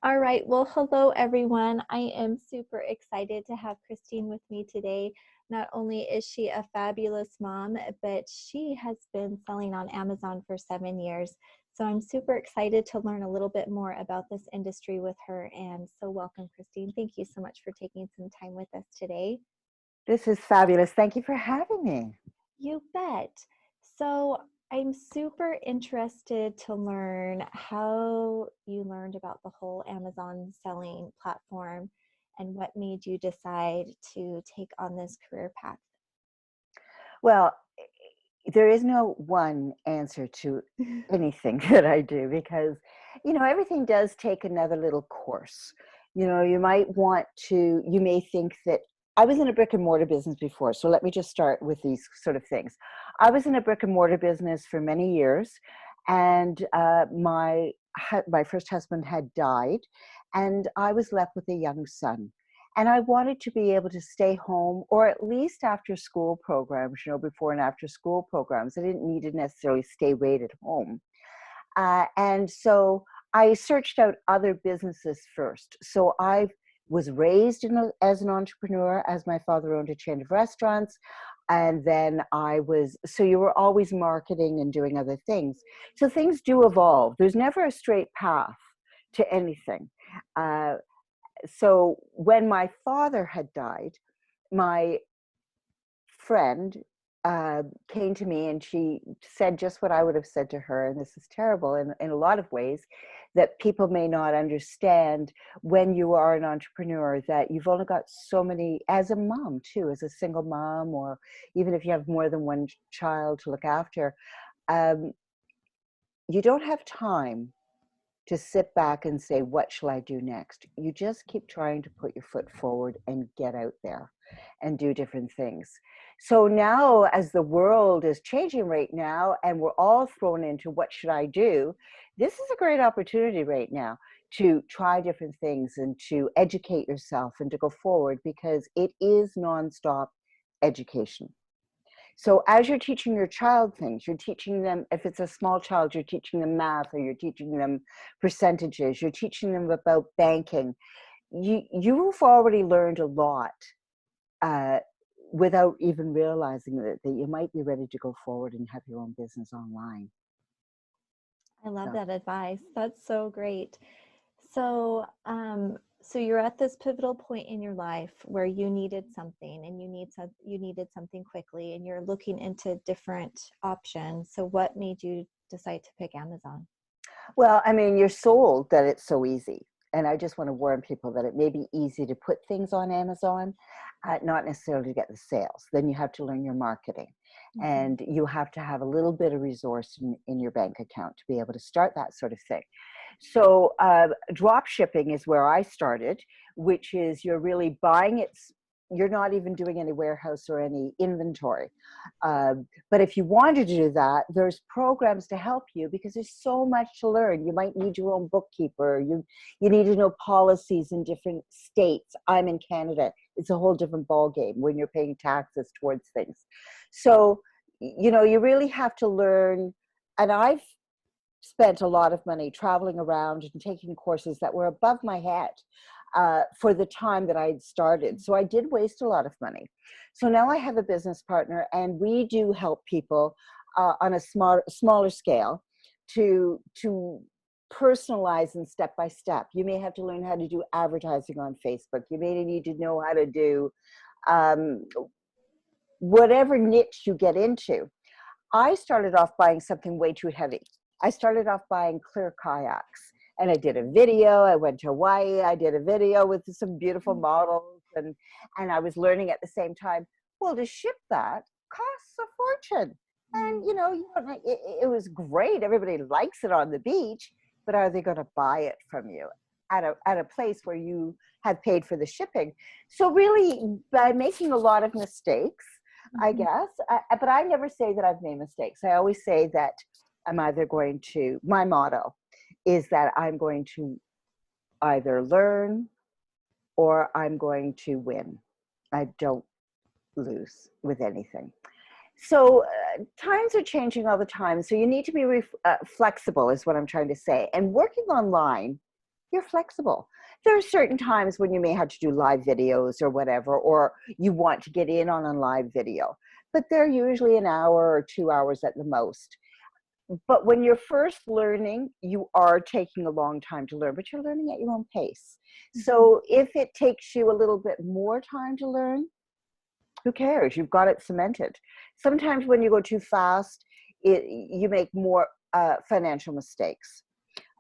All right. Well, hello, everyone. I am super excited to have Christine with me today. Not only is she a fabulous mom, but she has been selling on Amazon for 7 years. So I'm super excited to learn a little bit more about this industry with her. And so welcome, Christine. Thank you so much for taking some time with us today. This is fabulous. Thank you for having me. You bet. So I'm super interested to learn how you learned about the whole Amazon selling platform and what made you decide to take on this career path. Well, there is no one answer to anything that I do because, everything does take another little course. You might want to, you may think that I was in a brick and mortar business before. So let me just start with these sort of things. I was in a brick and mortar business for many years, and my first husband had died, and I was left with a young son. And I wanted to be able to stay home, or at least after school programs, before and after school programs. I didn't need to necessarily stay right at home. And so I searched out other businesses first. So I was raised as an entrepreneur, as my father owned a chain of restaurants. And then so you were always marketing and doing other things. So things do evolve. There's never a straight path to anything. So when my father had died, my friend came to me and she said just what I would have said to her, and this is terrible in a lot of ways, that people may not understand when you are an entrepreneur, that you've only got so many, as a mom too, as a single mom, or even if you have more than one child to look after, um, you don't have time to sit back and say, what shall I do next? You just keep trying to put your foot forward and get out there and do different things. So now, as the world is changing right now, and we're all thrown into what should I do, this is a great opportunity right now to try different things and to educate yourself and to go forward, because it is nonstop education. So as you're teaching your child things, you're teaching them, if it's a small child, you're teaching them math, or you're teaching them percentages, you're teaching them about banking. You've already learned a lot uh, without even realizing that you might be ready to go forward and have your own business online. I love So, that advice. That's so great. So you're at this pivotal point in your life where you needed something and you needed something quickly and you're looking into different options. So what made you decide to pick Amazon? well, I mean, you're sold that it's so easy. And I just want to warn people that it may be easy to put things on Amazon, not necessarily to get the sales. Then you have to learn your marketing. Mhm. And you have to have a little bit of resource in your bank account to be able to start that sort of thing. So drop shipping is where I started, which is you're really buying it. You're not even doing any warehouse or any inventory. But if you wanted to do that, there's programs to help you, because there's so much to learn. You might need your own bookkeeper. You need to know policies in different states. I'm in Canada. It's a whole different ballgame when you're paying taxes towards things. So, you really have to learn. And I've spent a lot of money traveling around and taking courses that were above my head for the time that I'd started. So I did waste a lot of money. So now I have a business partner, and we do help people on a smaller scale to personalize and step by step. You may have to learn how to do advertising on Facebook. You may need to know how to do um, whatever niche you get into. I started off buying something way too heavy. I started off buying clear kayaks, and I did a video. I went to Hawaii. I did a video with some beautiful models, and I was learning at the same time. Well, to ship that costs a fortune. And it was great. Everybody likes it on the beach, but are they going to buy it from you at a place where you have paid for the shipping? So really, by making a lot of mistakes, I Mhm. guess. But I never say that I've made mistakes. I always say that my motto is that I'm going to either learn or I'm going to win. I don't lose with anything. So times are changing all the time. So you need to be flexible, is what I'm trying to say. And working online you're flexible. There are certain times when you may have to do live videos or whatever, or you want to get in on a live video, but they're usually an hour or 2 hours at the most. But when you're first learning, you are taking a long time to learn, but you're learning at your own pace. So if it takes you a little bit more time to learn, who cares? You've got it cemented. Sometimes when you go too fast, you make more financial mistakes.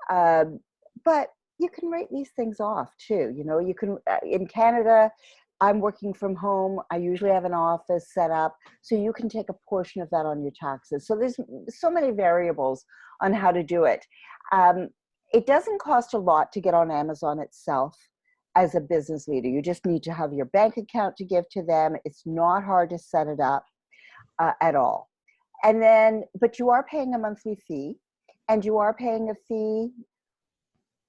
But you can write these things off too. You know, you can, in Canada, I'm working from home. I usually have an office set up, so you can take a portion of that on your taxes. So there's so many variables on how to do it. It doesn't cost a lot to get on Amazon itself as a business leader. You just need to have your bank account to give to them. It's not hard to set it up at all. And then, but you are paying a monthly fee, and you are paying a fee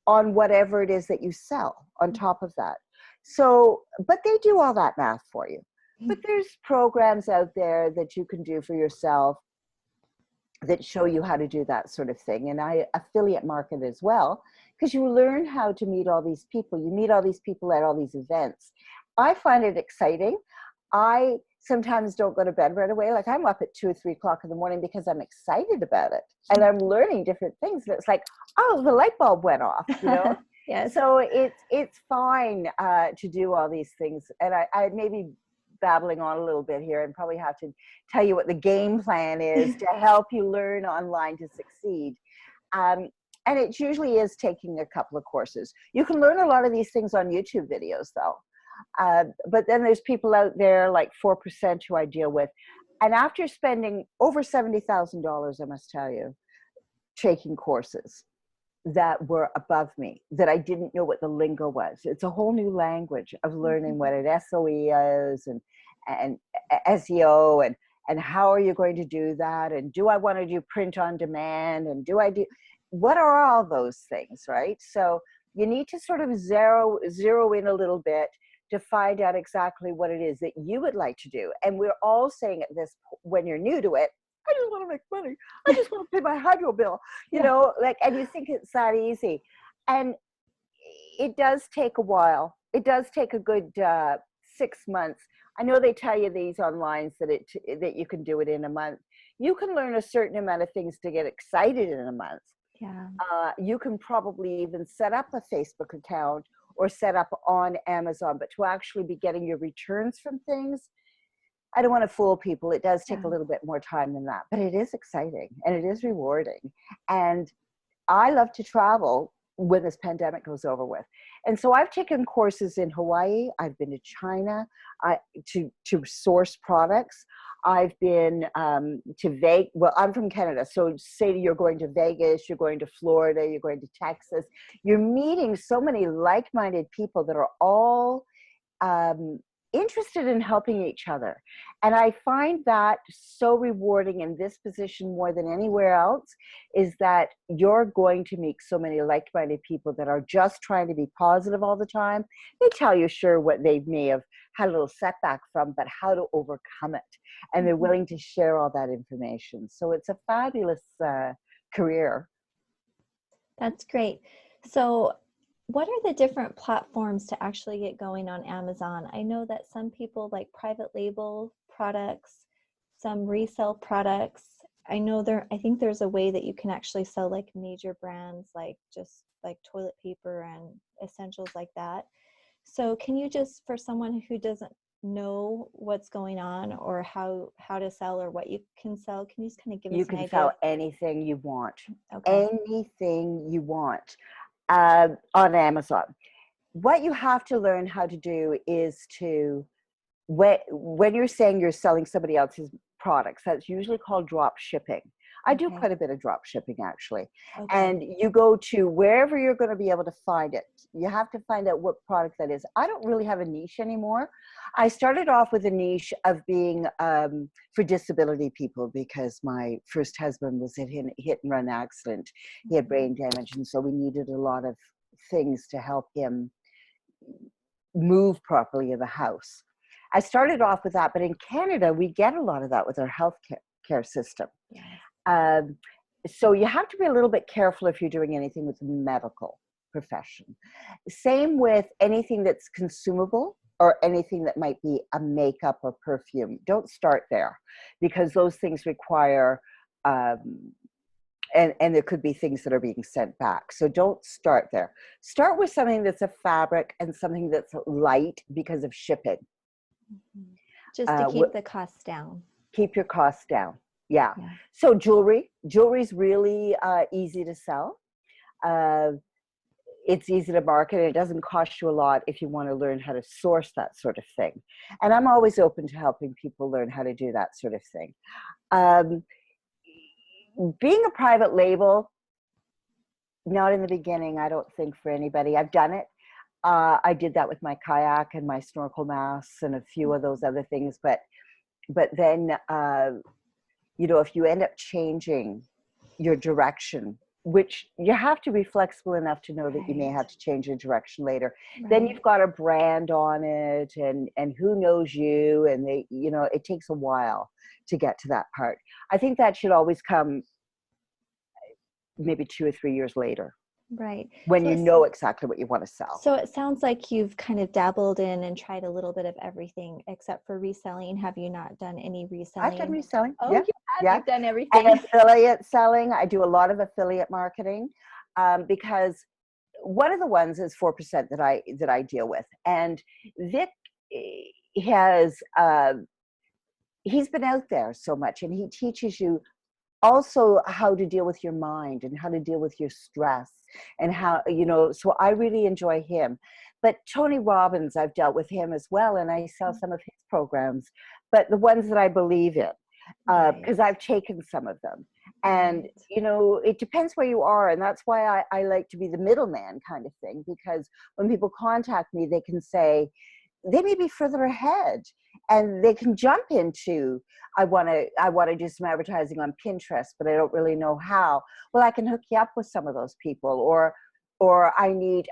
on whatever it is that you sell on top of that. So, but they do all that math for you. But there's programs out there that you can do for yourself that show you how to do that sort of thing. And I affiliate market as well, because you learn how to meet all these people. You meet all these people at all these events. I find it exciting. I sometimes don't go to bed right away. Like, I'm up at 2 or 3 o'clock in the morning because I'm excited about it. And I'm learning different things. And it's like, oh, the light bulb went off, you know? Yes. So it's fine to do all these things. And I may be babbling on a little bit here and probably have to tell you what the game plan is to help you learn online to succeed. And it usually is taking a couple of courses. You can learn a lot of these things on YouTube videos though. But then there's people out there like 4% who I deal with. And after spending over $70,000, I must tell you, taking courses that were above me, that I didn't know what the lingo was. It's a whole new language of learning what an SOE is and SEO and how are you going to do that? And do I want to do print on demand? And what are all those things, right? So you need to sort of zero in a little bit to find out exactly what it is that you would like to do. And we're all saying at this, when you're new to it, I just want to make money. I just want to pay my hydro bill, you know, like, and you think it's that easy. And it does take a while. It does take a good 6 months. I know they tell you these online that you can do it in a month. You can learn a certain amount of things to get excited in a month. Yeah. You can probably even set up a Facebook account or set up on Amazon, but to actually be getting your returns from things, I don't want to fool people. It does take a little bit more time than that, but it is exciting and it is rewarding. And I love to travel when this pandemic goes over with. And so I've taken courses in Hawaii. I've been to China to source products. I've been to Vegas. Well, I'm from Canada. So say you're going to Vegas, you're going to Florida, you're going to Texas. You're meeting so many like-minded people that are all interested in helping each other. And I find that so rewarding in this position more than anywhere else, is that you're going to meet so many like-minded people that are just trying to be positive all the time. They tell you, sure, what they may have had a little setback from, but how to overcome it. And they're willing to share all that information. So it's a fabulous career. That's great. So what are the different platforms to actually get going on Amazon? I know that some people like private label products, some resell products. I think there's a way that you can actually sell like major brands, like just like toilet paper and essentials like that. So can you just, for someone who doesn't know what's going on or how to sell or what you can sell, can you just kind of give us an idea? You can sell anything you want. Okay. Anything you want. On Amazon. What you have to learn how to do is to, when you're saying you're selling somebody else's products, that's usually called drop shipping. I do quite a bit of drop shipping actually. And you go to wherever you're going to be able to find it. You have to find out what product that is. I don't really have a niche anymore. I started off with a niche of being for disability people, because my first husband was in a hit and run accident. He had brain damage, and so we needed a lot of things to help him move properly in the house. I started off with that, but in Canada, we get a lot of that with our health care system. So you have to be a little bit careful if you're doing anything with medical. profession. Same with anything that's consumable or anything that might be a makeup or perfume. Don't start there, because those things require, and there could be things that are being sent back. So don't start there. Start with something that's a fabric and something that's light because of shipping. Just to keep the costs down. Keep your costs down. Yeah. Yeah. So jewelry's really easy to sell. It's easy to market. It doesn't cost you a lot if you want to learn how to source that sort of thing. And I'm always open to helping people learn how to do that sort of thing. Being a private label, not in the beginning, I don't think, for anybody. I've done it. I did that with my kayak and my snorkel masks and a few of those other things. But then, if you end up changing your direction, which you have to be flexible enough to know that you may have to change your direction later. Right. Then you've got a brand on it, and who knows you, and it takes a while to get to that part. I think that should always come maybe 2 or 3 years later. Right. When you know exactly what you want to sell. So it sounds like you've kind of dabbled in and tried a little bit of everything except for reselling. Have you not done any reselling? I've done reselling. Oh, yeah. you have? Yeah. You've done everything. And affiliate selling. I do a lot of affiliate marketing because one of the ones is 4% that I deal with. And Vic has, he's been out there so much, and he teaches you also how to deal with your mind and how to deal with your stress, and how, so I really enjoy him. But Tony Robbins, I've dealt with him as well, and I sell some of his programs, but the ones that I believe in, because I've taken some of them. And, it depends where you are. And that's why I like to be the middleman kind of thing, because when people contact me, they can say, they may be further ahead, and they can jump into, I want to do some advertising on Pinterest, but I don't really know how. Well, I can hook you up with some of those people, or I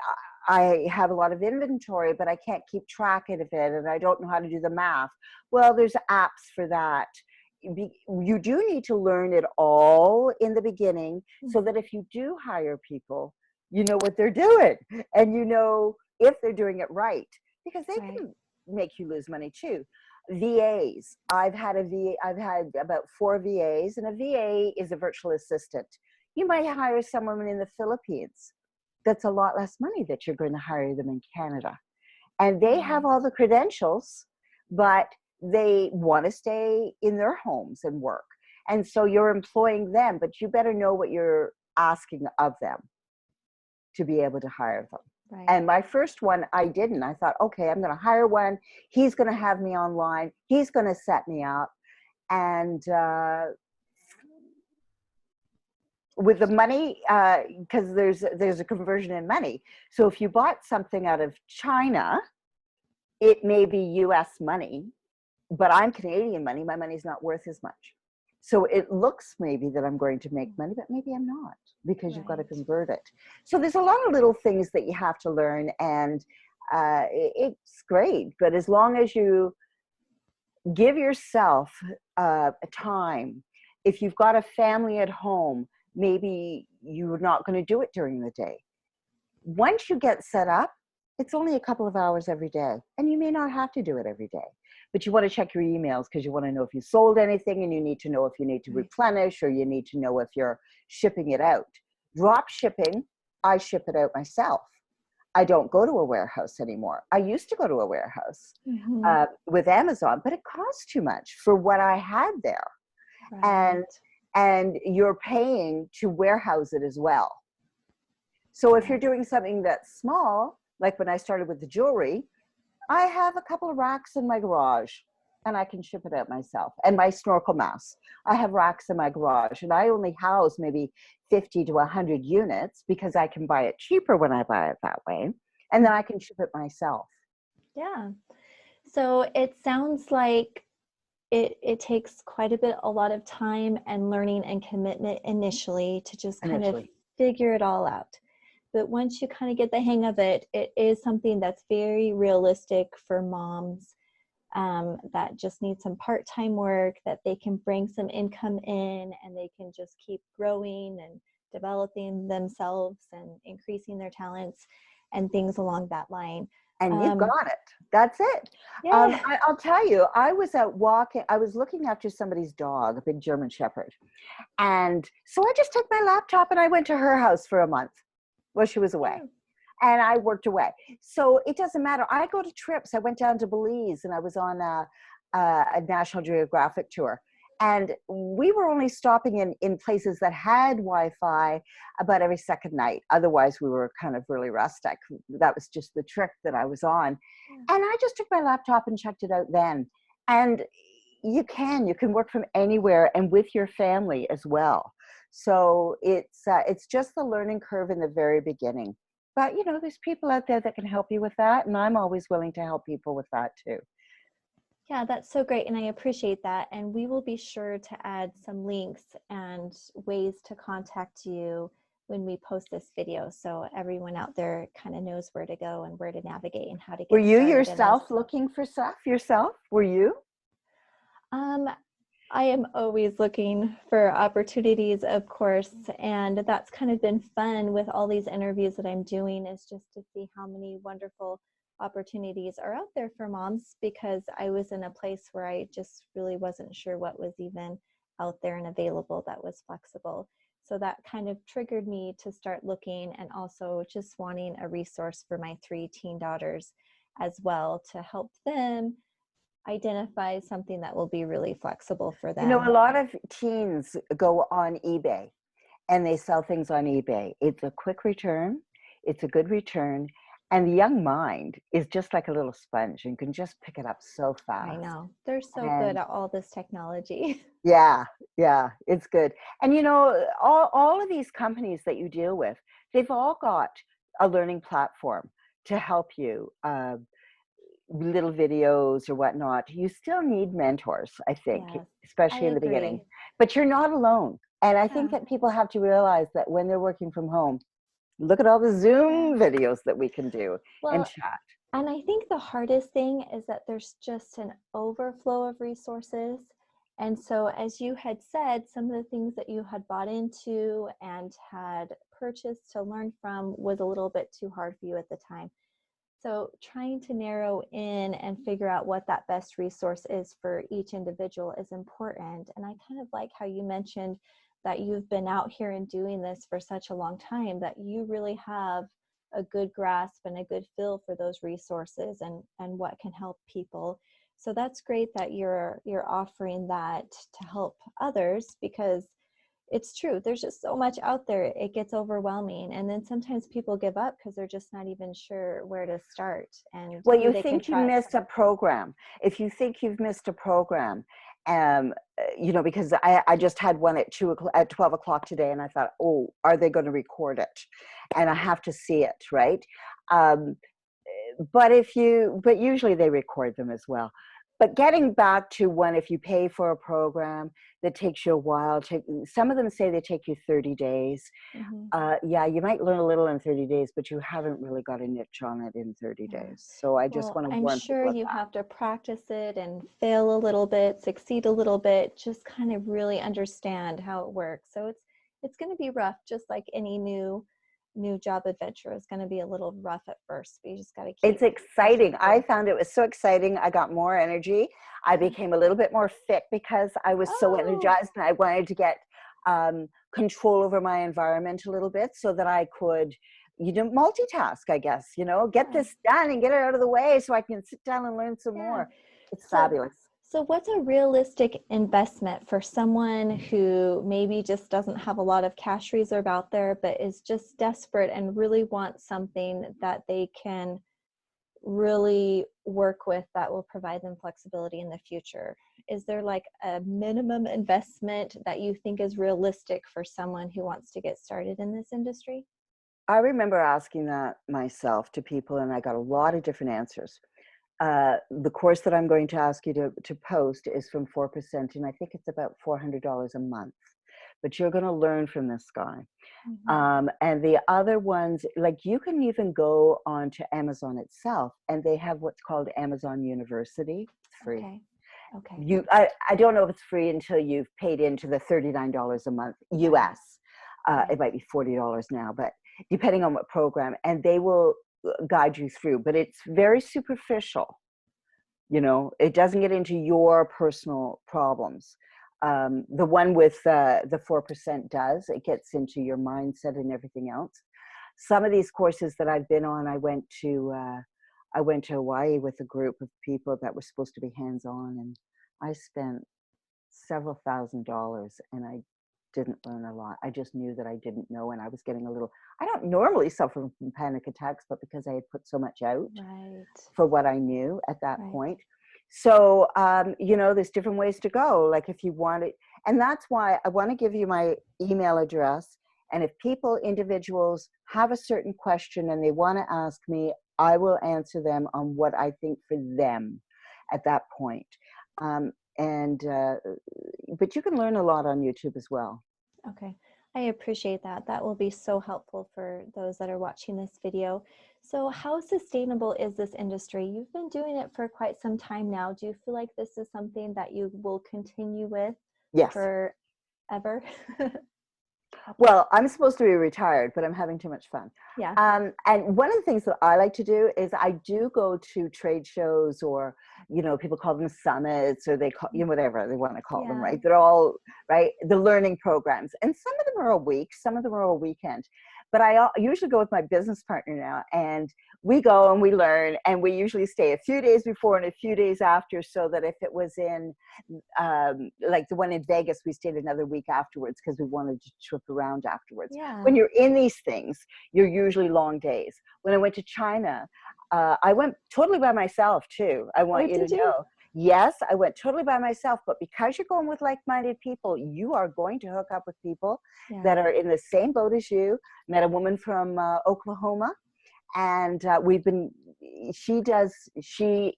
have a lot of inventory, but I can't keep track of it, and I don't know how to do the math. Well, there's apps for that. You do need to learn it all in the beginning, so that if you do hire people, you know what they're doing, and if they're doing it right. Because they can make you lose money too. VAs. I've had about 4 VAs, and a VA is a virtual assistant. You might hire someone in the Philippines. That's a lot less money that you're going to hire them in Canada. And they have all the credentials, but they want to stay in their homes and work. And so you're employing them, but you better know what you're asking of them to be able to hire them. Right. And my first one, I didn't. I thought, okay, I'm going to hire one. He's going to have me online. He's going to set me up. And with the money, because there's a conversion in money. So if you bought something out of China, it may be US money, but I'm Canadian money. My money's not worth as much. So it looks maybe that I'm going to make money, but maybe I'm not, because you've got to convert it. So there's a lot of little things that you have to learn, and it's great. But as long as you give yourself time, if you've got a family at home, maybe you're not going to do it during the day. Once you get set up, it's only a couple of hours every day, and you may not have to do it every day. But you want to check your emails because you want to know if you sold anything, and you need to know if you need to replenish, or you need to know if you're shipping it out. Drop shipping, I ship it out myself. I don't go to a warehouse anymore. I used to go to a warehouse with Amazon, but it costs too much for what I had there. Right. And you're paying to warehouse it as well. So if you're doing something that's small, like when I started with the jewelry, I have a couple of racks in my garage, and I can ship it out myself. And my snorkel masks, I have racks in my garage, and I only house maybe 50 to 100 units because I can buy it cheaper when I buy it that way. And then I can ship it myself. Yeah. So it sounds like it takes quite a lot of time and learning and commitment initially to just kind of figure it all out. But once you kind of get the hang of it, it is something that's very realistic for moms that just need some part-time work, that they can bring some income in, and they can just keep growing and developing themselves and increasing their talents and things along that line. And you got it. That's it. Yeah. I'll tell you, I was out walking. I was looking after somebody's dog, a big German Shepherd. And so I just took my laptop and I went to her house for a month while she was away. And I worked away. So it doesn't matter. I go to trips. I went down to Belize and I was on a National Geographic tour. And we were only stopping in places that had Wi-Fi about every second night. Otherwise, we were kind of really rustic. That was just the trick that I was on. And I just took my laptop and checked it out then. And you can work from anywhere and with your family as well. So it's just the learning curve in the very beginning. But, you know, there's people out there that can help you with that. And I'm always willing to help people with that too. Yeah, that's so great. And I appreciate that. And we will be sure to add some links and ways to contact you when we post this video. So everyone out there kind of knows where to go and where to navigate and how to get Were you started yourself looking for stuff yourself? Were you? I am always looking for opportunities, of course, and that's kind of been fun with all these interviews that I'm doing, is just to see how many wonderful opportunities are out there for moms, because I was in a place where I just really wasn't sure what was even out there and available that was flexible. So that kind of triggered me to start looking, and also just wanting a resource for my 3 teen daughters as well, to help them identify something that will be really flexible for them. You know, a lot of teens go on eBay and they sell things on eBay. It's a quick return. It's a good return. And the young mind is just like a little sponge and can just pick it up so fast. I know. They're so good at all this technology. Yeah, it's good. And you know, all of these companies that you deal with, they've all got a learning platform to help you. Little videos or whatnot. You still need mentors, I think, Yes, especially I in the beginning. agree. But you're not alone. And I think Yeah. that people have to realize that when they're working from home, look at all the Zoom videos that we can do and Well, chat. and I think the hardest thing is that there's just an overflow of resources. And so, as you had said, some of the things that you had bought into and had purchased to learn from was a little bit too hard for you at the time. So trying to narrow in and figure out what that best resource is for each individual is important. And I kind of like how you mentioned that you've been out here and doing this for such a long time, that you really have a good grasp and a good feel for those resources and what can help people. So that's great that you're offering that to help others, because it's true. There's just so much out there. It gets overwhelming. And then sometimes people give up because they're just not even sure where to start and Well, who you they can think you trust. missed a program. If you think you've missed a program, you know, because I just had one at 12 o'clock today, and I thought, oh, are they going to record it? And I have to see it, right? But usually they record them as well. But getting back to one, if you pay for a program that takes you a while, some of them say they take you 30 days. Yeah, you might learn a little in 30 days, but you haven't really got a niche on it in 30 Yeah. days. So I just Well, want to I'm warn sure people of you that. have to practice it and fail a little bit, succeed a little bit, just kind of really understand how it works. So it's going to be rough, just like any new job adventure is going to be a little rough at first, but you just got to keep It's exciting. pushing I through. found it was so exciting. I got more energy. I became a little bit more fit because I was so Oh, energized, and I wanted to get control over my environment a little bit so that I could, you know, multitask, I guess, you know, get yeah. this done and get it out of the way so I can sit down and learn some Yeah. more. It's So, fabulous. so what's a realistic investment for someone who maybe just doesn't have a lot of cash reserve out there, but is just desperate and really wants something that they can really work with that will provide them flexibility in the future? Is there like a minimum investment that you think is realistic for someone who wants to get started in this industry? I remember asking that myself to people, and I got a lot of different answers. The course that I'm going to ask you to post is from 4%, and I think it's about $400 a month. But you're going to learn from this guy. And the other ones, like you can even go onto Amazon itself, and they have what's called Amazon University. It's free. Okay. I don't know if it's free until you've paid into the $39 a month US. It might be $40 now, but depending on what program, and they will guide you through. But it's very superficial. You know, it doesn't get into your personal problems. The one with the 4% does. It gets into your mindset and everything else. Some of these courses that I've been on, I went to Hawaii with a group of people that were supposed to be hands-on, and I spent several $1,000s, and I didn't learn a lot. I just knew that I didn't know, and I was getting a little, I don't normally suffer from panic attacks, but because I had put so much out Right. for what I knew at that Right. point. So, you know, there's different ways to go. Like if you want it, and that's why I want to give you my email address. And if individuals have a certain question and they want to ask me, I will answer them on what I think for them at that point. But you can learn a lot on YouTube as well. Okay, I appreciate that. That will be so helpful for those that are watching this video. So how sustainable is this industry? You've been doing it for quite some time now. Do you feel like this is something that you will continue with Yes. forever? Well, I'm supposed to be retired, but I'm having too much fun. Yeah. And one of the things that I like to do is I do go to trade shows, or, you know, people call them summits, or they call, you know, whatever they want to call them, right? They're all, right, the learning programs. And some of them are a week, some of them are a weekend. But I usually go with my business partner now, and we go and we learn, and we usually stay a few days before and a few days after, so that if it was in, like the one in Vegas, we stayed another week afterwards because we wanted to trip around afterwards. Yeah. When you're in these things, you're usually long days. When I went to China, I went totally by myself too. I want you to know. Yes, I went totally by myself, but because you're going with like-minded people, you are going to hook up with people that are in the same boat as you. Met a woman from Oklahoma, and she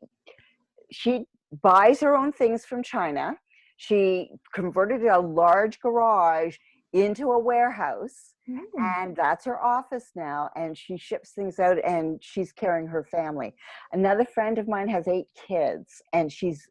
buys her own things from China. She converted a large garage into a warehouse, and that's her office now, and she ships things out, and she's carrying her family. Another friend of mine has 8 kids, and she's,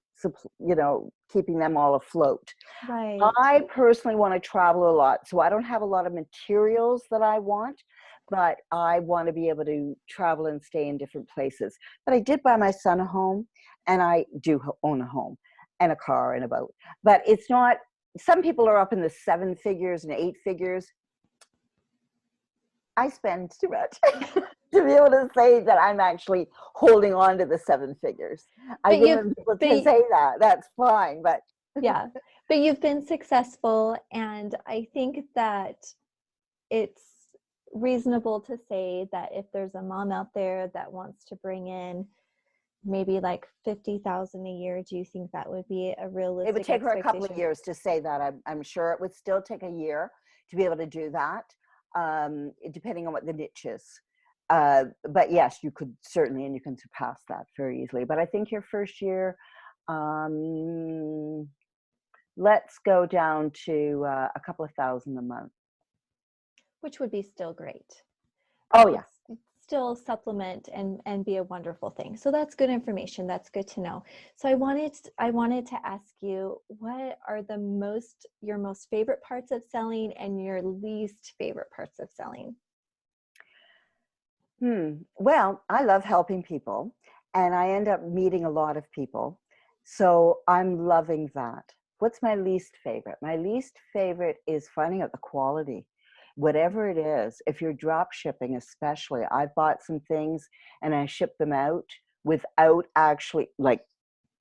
you know, keeping them all afloat. Right. I personally want to travel a lot, so I don't have a lot of materials that I want, but I want to be able to travel and stay in different places. But I did buy my son a home, and I do own a home and a car and a boat. But it's not, some people are up in the 7 figures and 8 figures. I spend too much to be able to say that I'm actually holding on to the 7 figures. I think people can say that, that's fine, but. Yeah, but you've been successful, and I think that it's reasonable to say that if there's a mom out there that wants to bring in maybe like 50,000 a year, do you think that would be a realistic It would take her a couple of expectation? years to say that. I'm sure it would still take a year to be able to do that, depending on what the niche is. But yes, you could certainly, and you can surpass that very easily. But I think your first year, let's go down to a couple of thousand a month. Which would be still great. Oh yeah. Still supplement and be a wonderful thing. So that's good information. That's good to know. So I wanted to ask you, what are your most favorite parts of selling and your least favorite parts of selling? Well, I love helping people, and I end up meeting a lot of people. So I'm loving that. What's my least favorite? My least favorite is finding out the quality. Whatever it is, if you're drop shipping, especially, I've bought some things and I shipped them out without actually like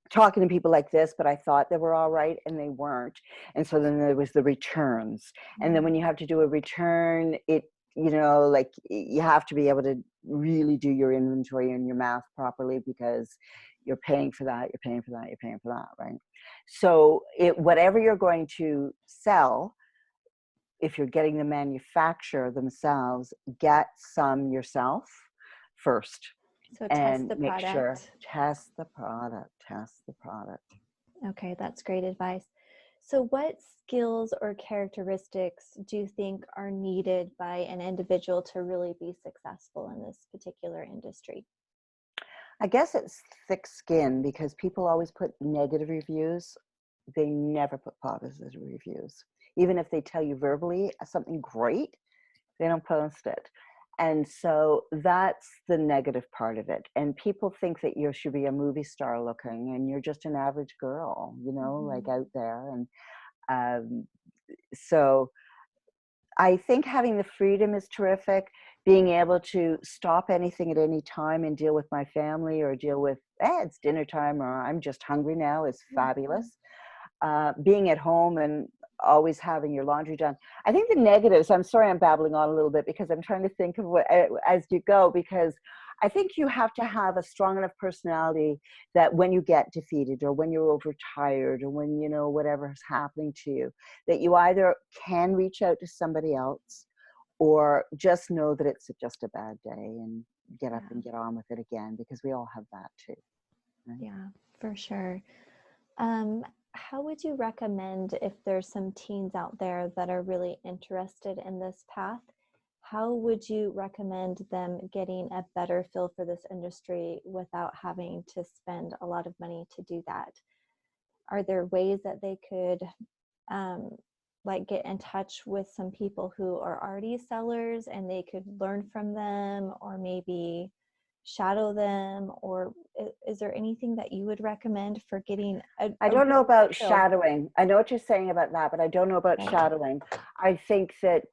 talking to people like this, but I thought they were all right and they weren't. And so then there was the returns. And then when you have to do a return, you know, like you have to be able to really do your inventory and your math properly, because you're paying for that, you're paying for that, you're paying for that, right? So whatever you're going to sell, if you're getting the manufacturer themselves, get some yourself first. So and test the make product. sure, test the product. Okay, that's great advice. So what skills or characteristics do you think are needed by an individual to really be successful in this particular industry? I guess it's thick skin, because people always put negative reviews. They never put positive reviews. Even if they tell you verbally something great, they don't post it. And so that's the negative part of it. And people think that you should be a movie star looking, and you're just an average girl, you know, like Mhm. out there. And um, so I think having the freedom is terrific. Being able to stop anything at any time and deal with my family, or deal with, it's dinner time, or I'm just hungry now, is Mhm. fabulous. Being at home and always having your laundry done. I think the negatives, I'm sorry I'm babbling on a little bit because I'm trying to think of what, as you go, because I think you have to have a strong enough personality that when you get defeated, or when you're overtired, or when, you know, whatever is happening to you, that you either can reach out to somebody else, or just know that it's just a bad day and get up Yeah. and get on with it again, because we all have that too. Right? Yeah, for sure. How would you recommend, if there's some teens out there that are really interested in this path, how would you recommend them getting a better feel for this industry without having to spend a lot of money to do that? Are there ways that they could um, like get in touch with some people who are already sellers and they could learn from them, or maybe shadow them? Or is there anything that you would recommend for getting I a don't know good about feel? shadowing. I know what you're saying about that, but I don't know about Right. shadowing. I think that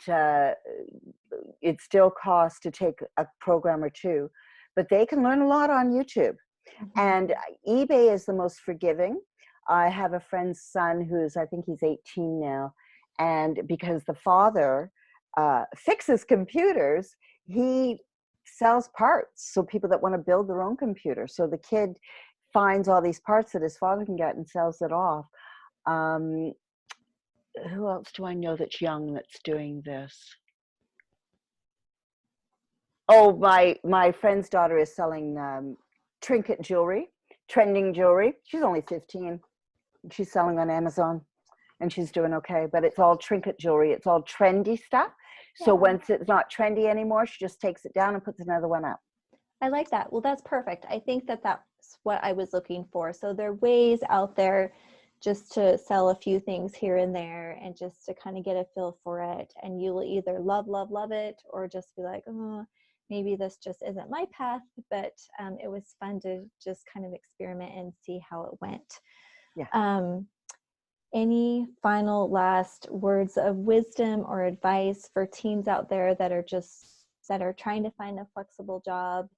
it still costs to take a program or two, but they can learn a lot on YouTube. Mhm. And eBay is the most forgiving. I have a friend's son who's, I think he's 18 now, and because the father fixes computers, he sells parts. So people that want to build their own computer. So the kid finds all these parts that his father can get and sells it off. Um, who else do I know that's young that's doing this? Oh, my friend's daughter is selling trinket jewelry, trending jewelry. She's only 15. She's selling on Amazon, and she's doing okay. But it's all trinket jewelry. It's all trendy stuff. So Yeah, once it's not trendy anymore, she just takes it down and puts another one up. I like that. Well, that's perfect. I think that that's what I was looking for. So there are ways out there just to sell a few things here and there and just to kind of get a feel for it. And you will either love, love, love it, or just be like, oh, maybe this just isn't my path. But it was fun to just kind of experiment and see how it went. Yeah. Um, any final last words of wisdom or advice for teens out there that are trying to find a flexible job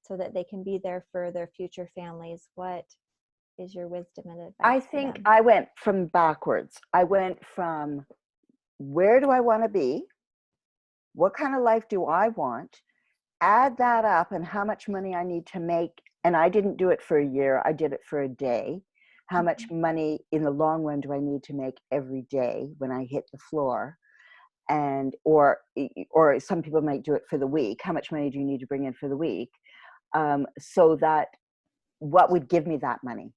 so that they can be there for their future families? What is your wisdom and I advice for think them? I went from backwards. I went from, where do I want to be? What kind of life do I want? Add that up and how much money I need to make. And I didn't do it for a year, I did it for a day. How much Mhm. money in the long run do I need to make every day when I hit the floor? And or some people might do it for the week. How much money do you need to bring in for the week? So that, what would give me that money?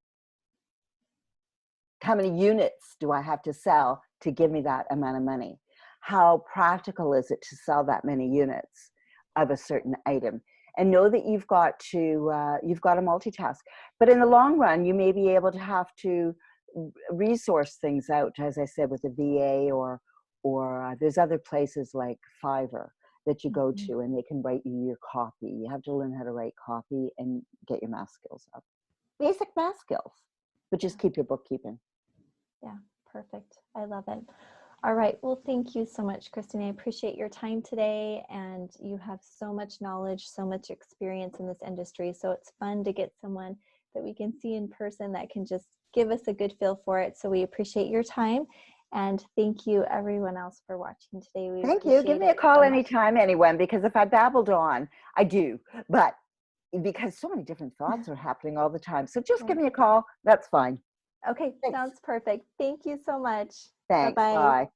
How many units do I have to sell to give me that amount of money? How practical is it to sell that many units of a certain item? And know that you've got to multitask. But in the long run, you may be able to have to resource things out, as I said, with a VA, or there's other places like Fiverr that you go Mhm. to, and they can write you your copy. You have to learn how to write copy and get your math skills up. Basic math skills, but just keep your bookkeeping. Yeah, perfect. I love it. All right. Well, thank you so much, Christine. I appreciate your time today. And you have so much knowledge, so much experience in this industry. So it's fun to get someone that we can see in person that can just give us a good feel for it. So we appreciate your time. And thank you, everyone else, for watching today. We Thank you. Give appreciate me a it call so much. anytime, anyone, because if I babbled on, I do. But because so many different thoughts are happening all the time. So just give Right. me a call. That's fine. Okay. Thanks. Sounds perfect. Thank you so much. Thanks. Bye-bye. Bye.